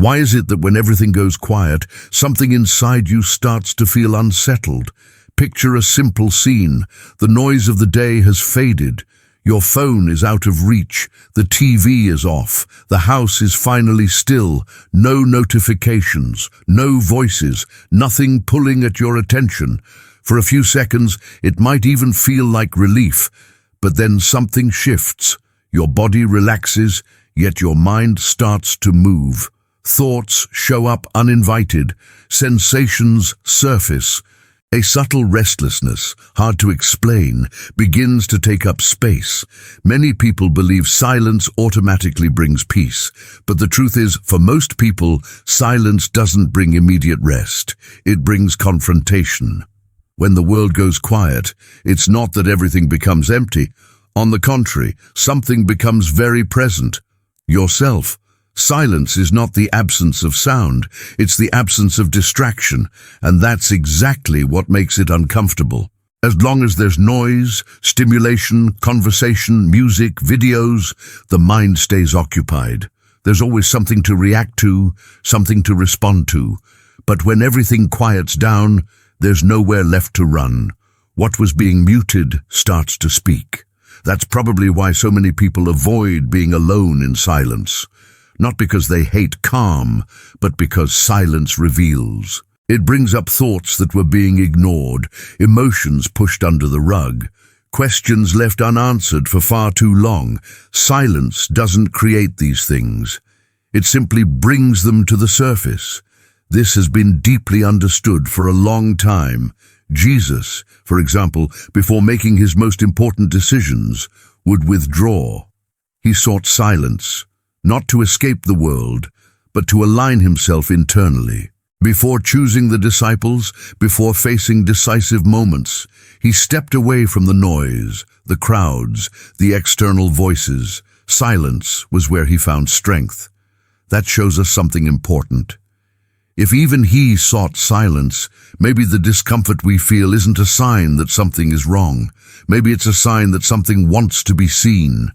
Why is it that when everything goes quiet, something inside you starts to feel unsettled? Picture a simple scene. The noise of the day has faded. Your phone is out of reach. The TV is off. The house is finally still. No notifications, no voices, nothing pulling at your attention. For a few seconds, it might even feel like relief. But then something shifts. Your body relaxes, yet your mind starts to move. Thoughts show up uninvited. Sensations surface. A subtle restlessness, hard to explain, begins to take up space. Many people believe silence automatically brings peace, but the truth is, for most people, silence doesn't bring immediate rest. It brings confrontation. When the world goes quiet, it's not that everything becomes empty. On the contrary, something becomes very present. Yourself. Silence is not the absence of sound, it's the absence of distraction, and that's exactly what makes it uncomfortable. As long as there's noise, stimulation, conversation, music, videos, the mind stays occupied. There's always something to react to, something to respond to. But when everything quiets down, there's nowhere left to run. What was being muted starts to speak. That's probably why so many people avoid being alone in silence. Not because they hate calm, but because silence reveals. It brings up thoughts that were being ignored, emotions pushed under the rug, questions left unanswered for far too long. Silence doesn't create these things. It simply brings them to the surface. This has been deeply understood for a long time. Jesus, for example, before making his most important decisions, would withdraw. He sought silence. Not to escape the world, but to align himself internally. Before choosing the disciples, before facing decisive moments, he stepped away from the noise, the crowds, the external voices. Silence was where he found strength. That shows us something important. If even he sought silence, maybe the discomfort we feel isn't a sign that something is wrong. Maybe it's a sign that something wants to be seen.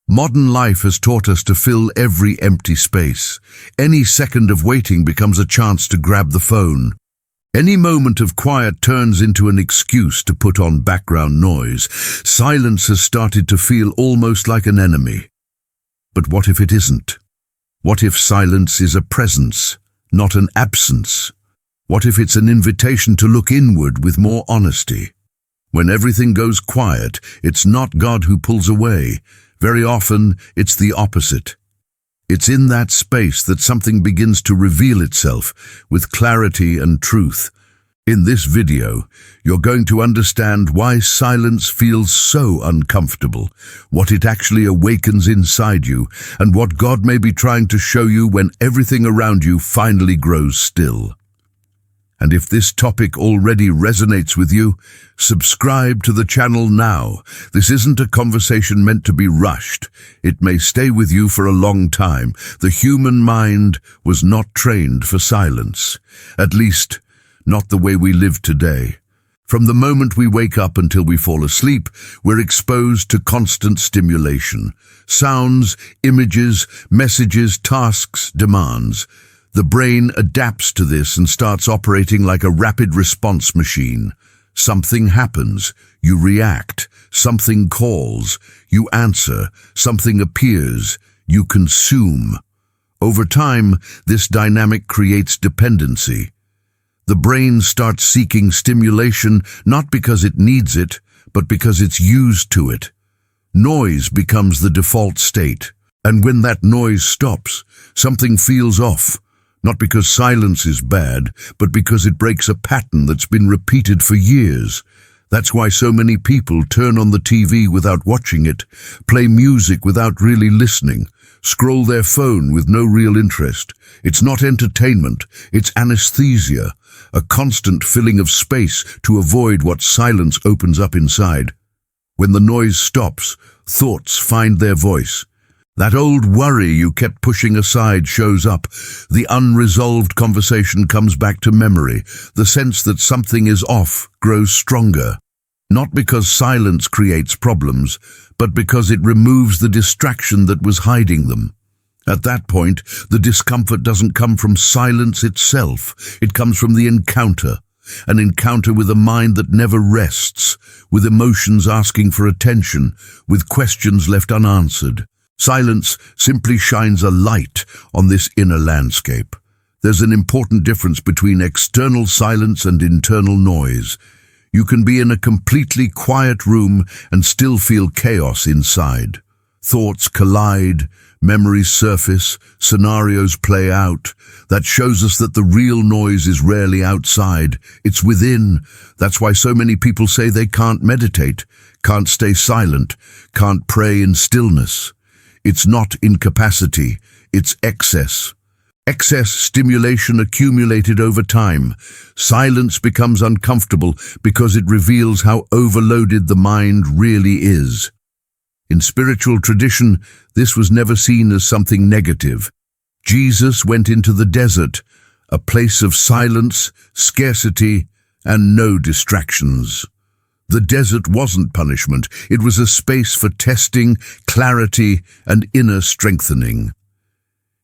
Modern life has taught us to fill every empty space. Any second of waiting becomes a chance to grab the phone. Any moment of quiet turns into an excuse to put on background noise. Silence has started to feel almost like an enemy. But what if it isn't? What if silence is a presence, not an absence? What if it's an invitation to look inward with more honesty? When everything goes quiet, it's not God who pulls away. Very often, it's the opposite. It's in that space that something begins to reveal itself with clarity and truth. In this video, you're going to understand why silence feels so uncomfortable, what it actually awakens inside you, and what God may be trying to show you when everything around you finally grows still. And if this topic already resonates with you, subscribe to the channel now. This isn't a conversation meant to be rushed. It may stay with you for a long time. The human mind was not trained for silence. At least, not the way we live today. From the moment we wake up until we fall asleep, we're exposed to constant stimulation. Sounds, images, messages, tasks, demands. The brain adapts to this and starts operating like a rapid response machine. Something happens, you react. Something calls, you answer. Something appears, you consume. Over time, this dynamic creates dependency. The brain starts seeking stimulation not because it needs it, but because it's used to it. Noise becomes the default state, and when that noise stops, something feels off. Not because silence is bad, but because it breaks a pattern that's been repeated for years. That's why so many people turn on the TV without watching it, play music without really listening, scroll their phone with no real interest. It's not entertainment, it's anesthesia, a constant filling of space to avoid what silence opens up inside. When the noise stops, thoughts find their voice. That old worry you kept pushing aside shows up. The unresolved conversation comes back to memory. The sense that something is off grows stronger. Not because silence creates problems, but because it removes the distraction that was hiding them. At that point, the discomfort doesn't come from silence itself. It comes from the encounter. An encounter with a mind that never rests, with emotions asking for attention, with questions left unanswered. Silence simply shines a light on this inner landscape. There's an important difference between external silence and internal noise. You can be in a completely quiet room and still feel chaos inside. Thoughts collide, memories surface, scenarios play out. That shows us that the real noise is rarely outside, it's within. That's why so many people say they can't meditate, can't stay silent, can't pray in stillness. It's not incapacity, it's excess. Excess stimulation accumulated over time. Silence becomes uncomfortable because it reveals how overloaded the mind really is. In spiritual tradition, this was never seen as something negative. Jesus went into the desert, a place of silence, scarcity, and no distractions. The desert wasn't punishment. It was a space for testing, clarity, and inner strengthening.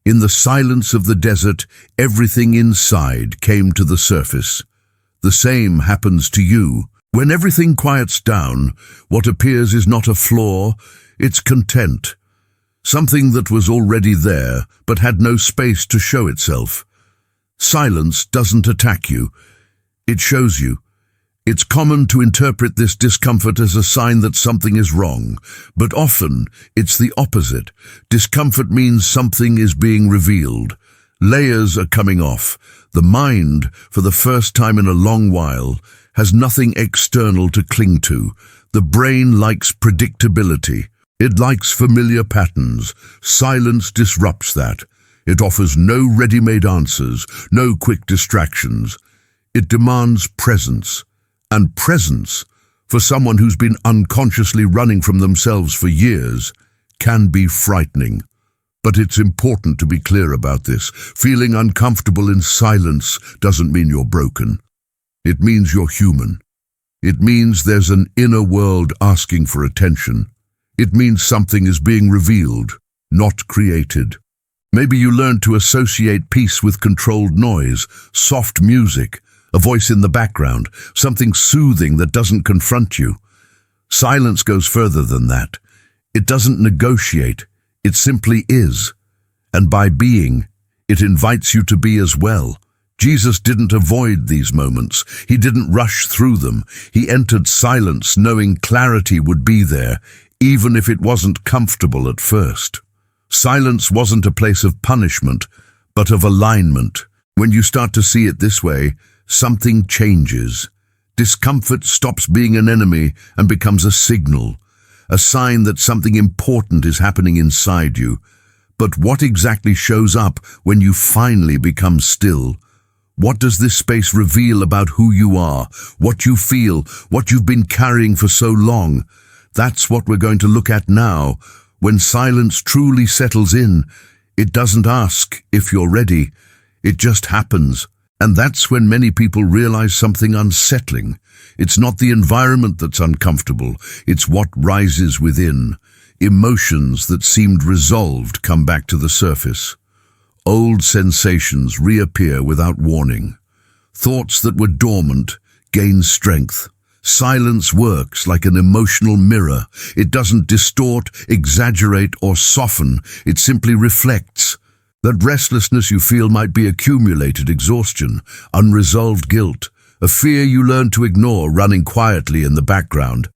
In the silence of the desert, everything inside came to the surface. The same happens to you. When everything quiets down, what appears is not a flaw, it's content. Something that was already there, but had no space to show itself. Silence doesn't attack you, it shows you. It's common to interpret this discomfort as a sign that something is wrong, but often it's the opposite. Discomfort means something is being revealed. Layers are coming off. The mind, for the first time in a long while, has nothing external to cling to. The brain likes predictability. It likes familiar patterns. Silence disrupts that. It offers no ready-made answers, no quick distractions. It demands presence. And presence, for someone who's been unconsciously running from themselves for years, can be frightening. But it's important to be clear about this. Feeling uncomfortable in silence doesn't mean you're broken. It means you're human. It means there's an inner world asking for attention. It means something is being revealed, not created. Maybe you learned to associate peace with controlled noise, soft music, a voice in the background, something soothing that doesn't confront you. Silence goes further than that. It doesn't negotiate, it simply is. And by being, it invites you to be as well. Jesus didn't avoid these moments. He didn't rush through them. He entered silence knowing clarity would be there, even if it wasn't comfortable at first. Silence wasn't a place of punishment, but of alignment. When you start to see it this way, something changes. Discomfort stops being an enemy and becomes a signal, a sign that something important is happening inside you. But what exactly shows up when you finally become still? What does this space reveal about who you are, what you feel, what you've been carrying for so long? That's what we're going to look at now. When silence truly settles in, it doesn't ask if you're ready. It just happens. And that's when many people realize something unsettling. It's not the environment that's uncomfortable, it's what rises within. Emotions that seemed resolved come back to the surface. Old sensations reappear without warning. Thoughts that were dormant gain strength. Silence works like an emotional mirror. It doesn't distort, exaggerate, or soften. It simply reflects. That restlessness you feel might be accumulated exhaustion, unresolved guilt, a fear you learn to ignore running quietly in the background.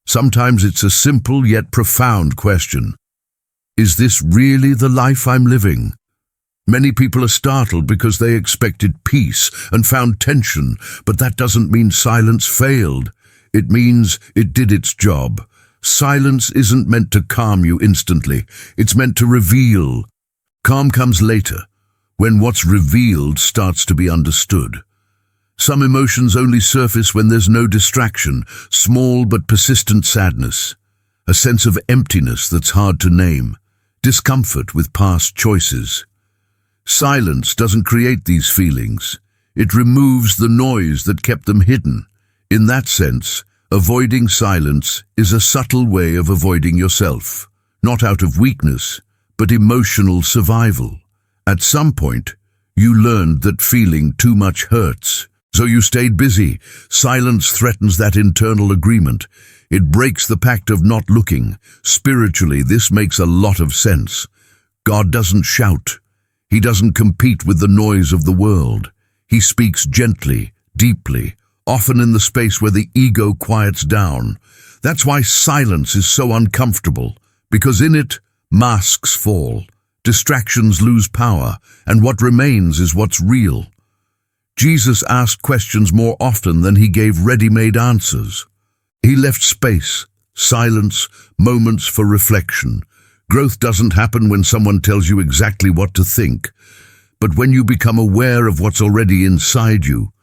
Sometimes it's a simple yet profound question. Is this really the life I'm living? Many people are startled because they expected peace and found tension, but that doesn't mean silence failed. It means it did its job. Silence isn't meant to calm you instantly. It's meant to reveal. Calm comes later, when what's revealed starts to be understood. Some emotions only surface when there's no distraction, small but persistent sadness, a sense of emptiness that's hard to name, discomfort with past choices. Silence doesn't create these feelings. It removes the noise that kept them hidden. In that sense, avoiding silence is a subtle way of avoiding yourself, not out of weakness, but emotional survival. At some point, you learned that feeling too much hurts. So you stayed busy. Silence threatens that internal agreement. It breaks the pact of not looking. Spiritually, this makes a lot of sense. God doesn't shout. He doesn't compete with the noise of the world. He speaks gently, deeply, often in the space where the ego quiets down. That's why silence is so uncomfortable, because in it, masks fall, distractions lose power, and what remains is what's real. Jesus asked questions more often than he gave ready-made answers. He left space, silence, moments for reflection. Growth doesn't happen when someone tells you exactly what to think, but when you become aware of what's already inside you.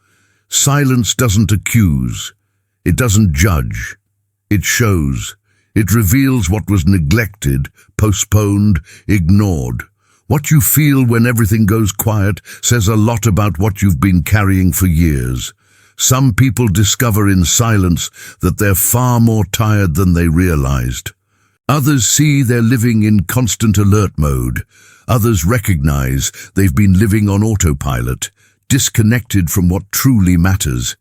Silence doesn't accuse, it doesn't judge, it shows. It reveals what was neglected, postponed, ignored. What you feel when everything goes quiet says a lot about what you've been carrying for years. Some people discover in silence that they're far more tired than they realized. Others see they're living in constant alert mode. Others recognize they've been living on autopilot, disconnected from what truly matters.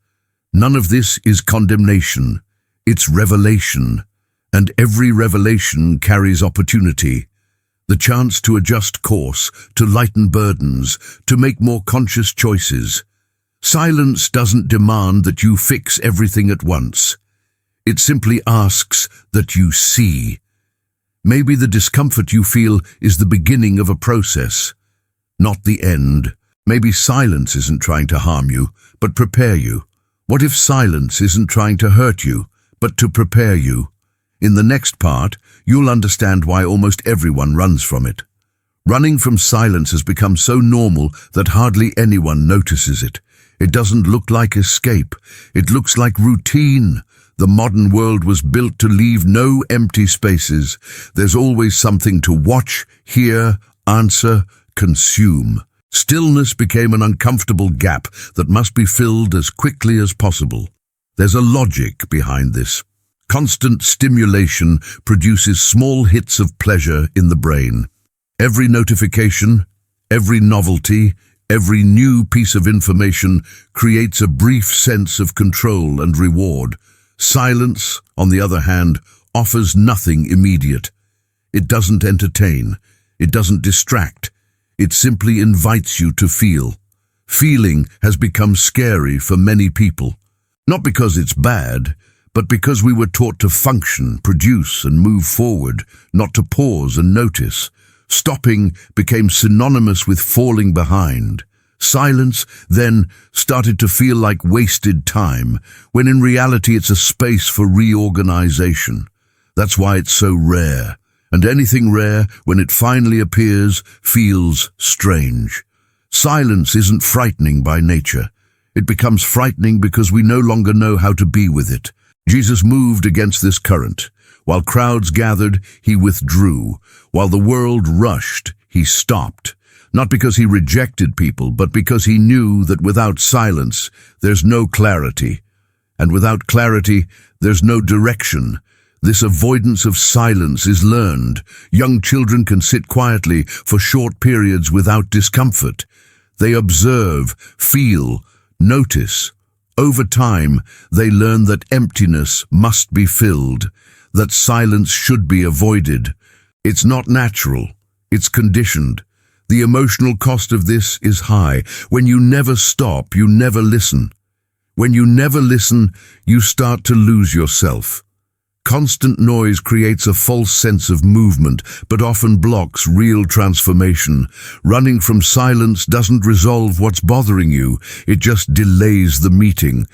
None of this is condemnation. It's revelation. And every revelation carries opportunity. The chance to adjust course, to lighten burdens, to make more conscious choices. Silence doesn't demand that you fix everything at once. It simply asks that you see. Maybe the discomfort you feel is the beginning of a process, not the end. Maybe silence isn't trying to harm you, but prepare you. What if silence isn't trying to hurt you, but to prepare you? In the next part, you'll understand why almost everyone runs from it. Running from silence has become so normal that hardly anyone notices it. It doesn't look like escape. It looks like routine. The modern world was built to leave no empty spaces. There's always something to watch, hear, answer, consume. Stillness became an uncomfortable gap that must be filled as quickly as possible. There's a logic behind this. Constant stimulation produces small hits of pleasure in the brain. Every notification, every novelty, every new piece of information creates a brief sense of control and reward. Silence, on the other hand, offers nothing immediate. It doesn't entertain. It doesn't distract. It simply invites you to feel. Feeling has become scary for many people. Not because it's bad, but because we were taught to function, produce, and move forward, not to pause and notice. Stopping became synonymous with falling behind. Silence then started to feel like wasted time, when in reality it's a space for reorganization. That's why it's so rare. And anything rare, when it finally appears, feels strange. Silence isn't frightening by nature. It becomes frightening because we no longer know how to be with it. Jesus moved against this current. While crowds gathered, he withdrew. While the world rushed, he stopped. Not because he rejected people, but because he knew that without silence, there's no clarity. And without clarity, there's no direction. This avoidance of silence is learned. Young children can sit quietly for short periods without discomfort. They observe, feel, notice. Over time, they learn that emptiness must be filled, that silence should be avoided. It's not natural, it's conditioned. The emotional cost of this is high. When you never stop, you never listen. When you never listen, you start to lose yourself. Constant noise creates a false sense of movement, but often blocks real transformation. Running from silence doesn't resolve what's bothering you, it just delays the meeting.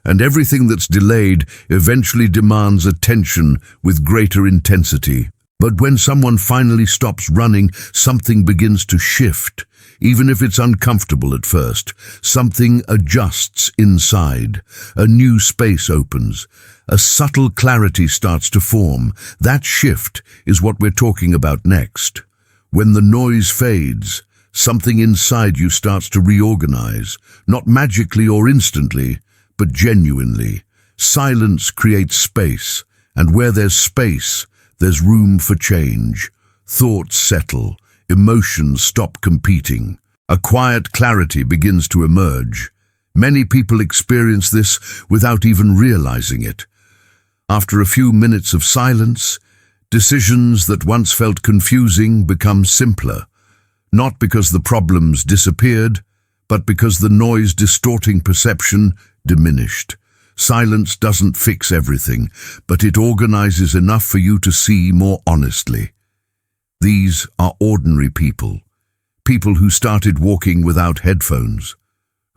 And everything that's delayed eventually demands attention with greater intensity. But when someone finally stops running, something begins to shift. Even if it's uncomfortable at first, something adjusts inside. A new space opens. A subtle clarity starts to form. That shift is what we're talking about next. When the noise fades, something inside you starts to reorganize, not magically or instantly, but genuinely. Silence creates space, and where there's space, there's room for change. Thoughts settle, emotions stop competing. A quiet clarity begins to emerge. Many people experience this without even realizing it. After a few minutes of silence, decisions that once felt confusing become simpler, not because the problems disappeared, but because the noise distorting perception diminished. Silence doesn't fix everything, but it organizes enough for you to see more honestly. These are ordinary people. People who started walking without headphones,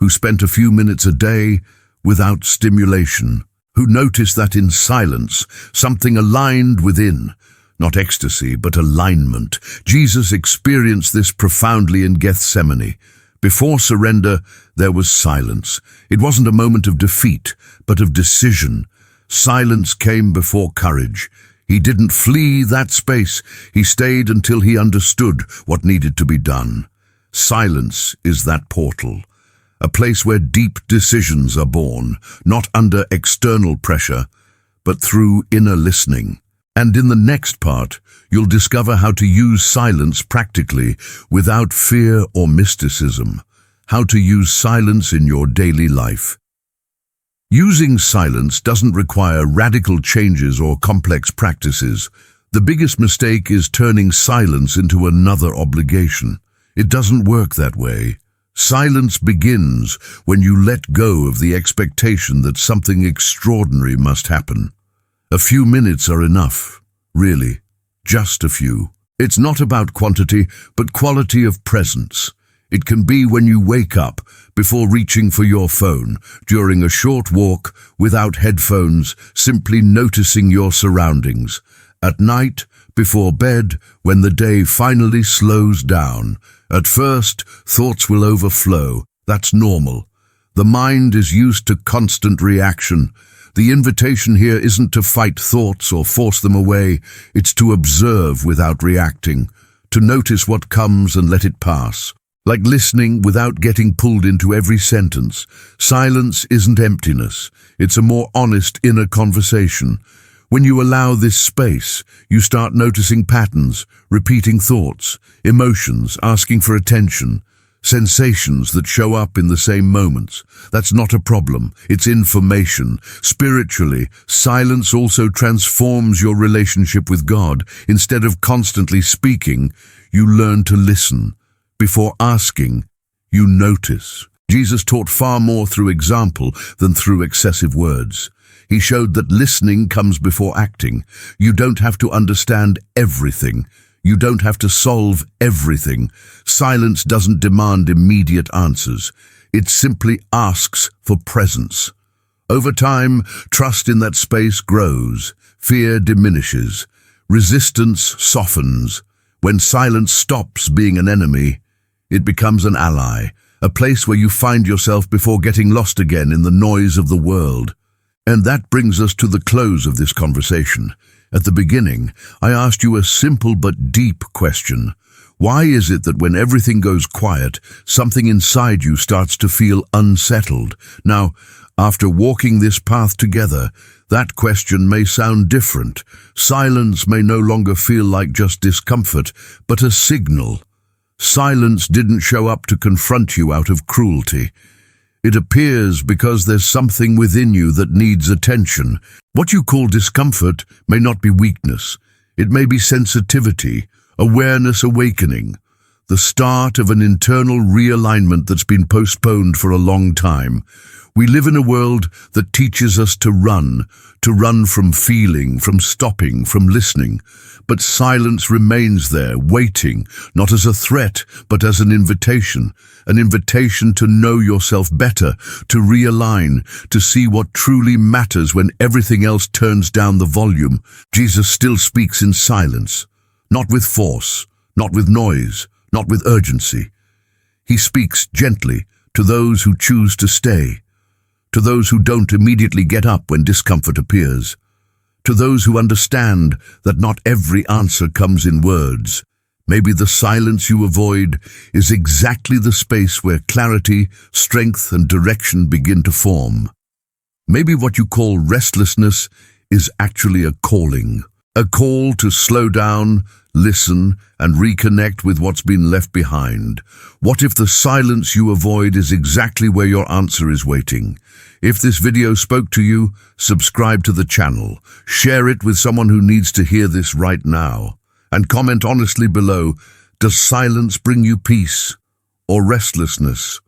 who spent a few minutes a day without stimulation, who noticed that in silence something aligned within, not ecstasy, but alignment. Jesus experienced this profoundly in Gethsemane. Before surrender, there was silence. It wasn't a moment of defeat, but of decision. Silence came before courage. He didn't flee that space. He stayed until he understood what needed to be done. Silence is that portal, a place where deep decisions are born, not under external pressure, but through inner listening. And in the next part, you'll discover how to use silence practically without fear or mysticism, how to use silence in your daily life. Using silence doesn't require radical changes or complex practices. The biggest mistake is turning silence into another obligation. It doesn't work that way. Silence begins when you let go of the expectation that something extraordinary must happen. A few minutes are enough, really, just a few. It's not about quantity, but quality of presence. It can be when you wake up, before reaching for your phone, during a short walk, without headphones, simply noticing your surroundings. At night, before bed, when the day finally slows down. At first, thoughts will overflow. That's normal. The mind is used to constant reaction. The invitation here isn't to fight thoughts or force them away. It's to observe without reacting, to notice what comes and let it pass. Like listening without getting pulled into every sentence. Silence isn't emptiness. It's a more honest inner conversation. When you allow this space, you start noticing patterns, repeating thoughts, emotions, asking for attention, sensations that show up in the same moments. That's not a problem. It's information. Spiritually, silence also transforms your relationship with God. Instead of constantly speaking, you learn to listen. Before asking, you notice. Jesus taught far more through example than through excessive words. He showed that listening comes before acting. You don't have to understand everything. You don't have to solve everything. Silence doesn't demand immediate answers. It simply asks for presence. Over time, trust in that space grows. Fear diminishes. Resistance softens. When silence stops being an enemy, it becomes an ally, a place where you find yourself before getting lost again in the noise of the world. And that brings us to the close of this conversation. At the beginning, I asked you a simple but deep question. Why is it that when everything goes quiet, something inside you starts to feel unsettled? Now, after walking this path together, that question may sound different. Silence may no longer feel like just discomfort, but a signal. Silence didn't show up to confront you out of cruelty. It appears because there's something within you that needs attention. What you call discomfort may not be weakness. It may be sensitivity, awareness awakening, the start of an internal realignment that's been postponed for a long time. We live in a world that teaches us to run from feeling, from stopping, from listening. But silence remains there, waiting, not as a threat, but as an invitation to know yourself better, to realign, to see what truly matters when everything else turns down the volume. Jesus still speaks in silence, not with force, not with noise, not with urgency. He speaks gently to those who choose to stay, to those who don't immediately get up when discomfort appears, to those who understand that not every answer comes in words. Maybe the silence you avoid is exactly the space where clarity, strength, and direction begin to form. Maybe what you call restlessness is actually a calling, a call to slow down, Listen and reconnect with what's been left behind. What if the silence you avoid is exactly where your answer is waiting? If this video spoke to you, subscribe to the channel. Share it with someone who needs to hear this right now. And comment honestly below, does silence bring you peace or restlessness?